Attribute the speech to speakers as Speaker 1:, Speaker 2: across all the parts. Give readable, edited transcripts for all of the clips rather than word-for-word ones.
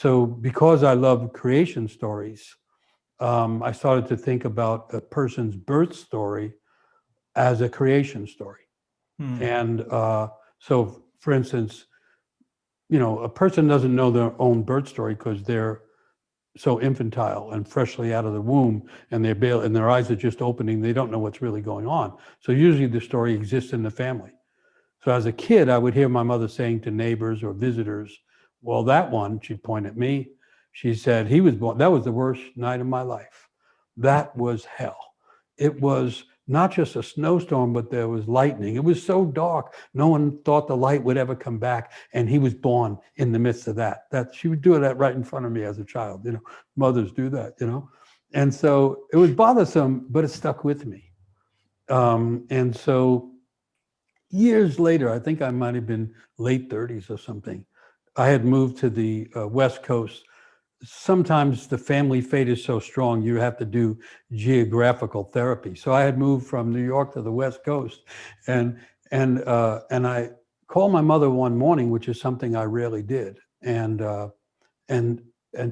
Speaker 1: So because I love creation stories, I started to think about a person's birth story as a creation story. And so, for instance, a person doesn't know their own birth story because they're so infantile and freshly out of the womb, and and their eyes are just opening. They don't know what's really going on. So usually the story exists in the family. So as a kid, I would hear my mother saying to neighbors or visitors, well, that one, she'd point at me. She said, he was born, that was the worst night of my life. That was hell. It was not just a snowstorm, but there was lightning. It was so dark, no one thought the light would ever come back. And he was born in the midst of that. She would do that right in front of me as a child. Mothers do that, And so it was bothersome, but it stuck with me. And so years later, I think I might have been late 30s or something, I had moved to the West Coast. Sometimes the family fate is so strong, you have to do geographical therapy. So I had moved from New York to the West Coast, and I called my mother one morning, which is something I rarely did, and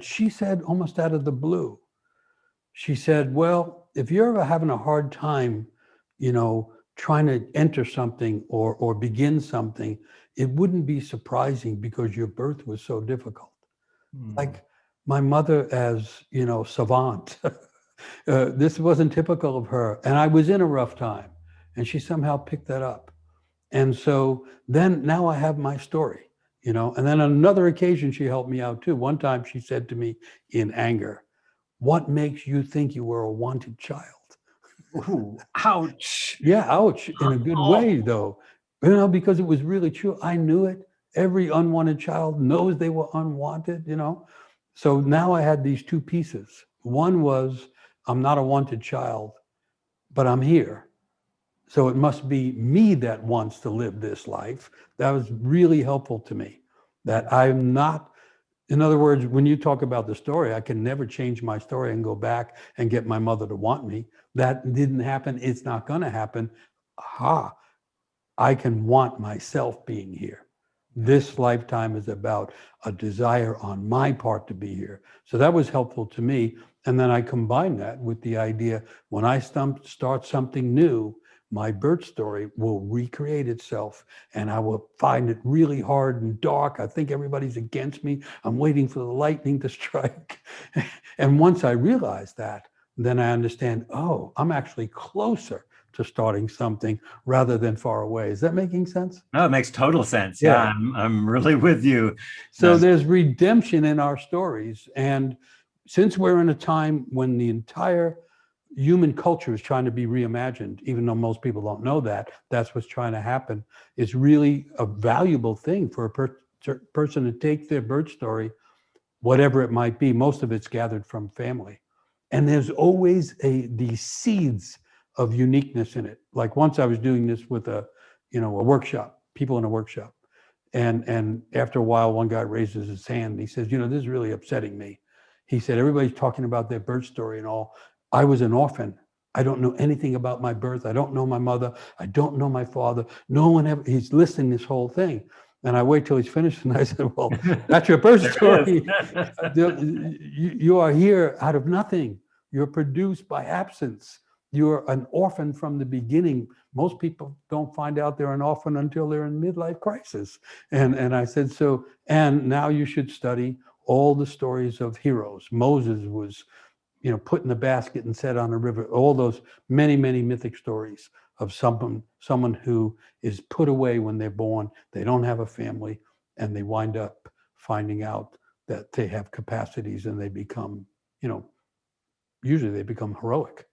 Speaker 1: she said, almost out of the blue, she said, well, if you're ever having a hard time, trying to enter something or begin something, it wouldn't be surprising because your birth was so difficult. Like my mother as, savant, this wasn't typical of her. And I was in a rough time, and she somehow picked that up. And so then now I have my story, and then on another occasion, she helped me out too. One time she said to me in anger, what makes you think you were a wanted child?
Speaker 2: Ooh, ouch.
Speaker 1: Yeah, ouch, in a good way though, because it was really true. I knew it. Every unwanted child knows they were unwanted, So now I had these two pieces. One was, I'm not a wanted child, but I'm here. So it must be me that wants to live this life. That was really helpful to me, that I'm not, in other words, when you talk about the story, I can never change my story and go back and get my mother to want me. That didn't happen. It's not going to happen. Aha, I can want myself being here. This lifetime is about a desire on my part to be here. So that was helpful to me. And then I combined that with the idea, when I start something new, my birth story will recreate itself, and I will find it really hard and dark. I think everybody's against me. I'm waiting for the lightning to strike. And once I realize that, then I understand, oh, I'm actually closer to starting something rather than far away. Is that making sense?
Speaker 2: No, it makes total sense.
Speaker 1: Yeah.
Speaker 2: Yeah, I'm really with you.
Speaker 1: So there's redemption in our stories. And since we're in a time when the entire human culture is trying to be reimagined, even though most people don't know that, that's what's trying to happen. It's really a valuable thing for a person to take their birth story, whatever it might be. Most of it's gathered from family. And there's always these seeds of uniqueness in it. Like once I was doing this with a workshop, people in a workshop. And after a while, one guy raises his hand and he says, this is really upsetting me. He said, everybody's talking about their birth story and all. I was an orphan. I don't know anything about my birth. I don't know my mother. I don't know my father. No one ever, he's listing this whole thing. And I wait till he's finished and I said, well, that's your birth story. You are here out of nothing. You're produced by absence. You're an orphan from the beginning. Most people don't find out they're an orphan until they're in midlife crisis. And I said, and now you should study all the stories of heroes. Moses was, put in the basket and set on a river. All those many, many mythic stories of someone who is put away when they're born. They don't have a family, and they wind up finding out that they have capacities, and they become, usually they become heroic.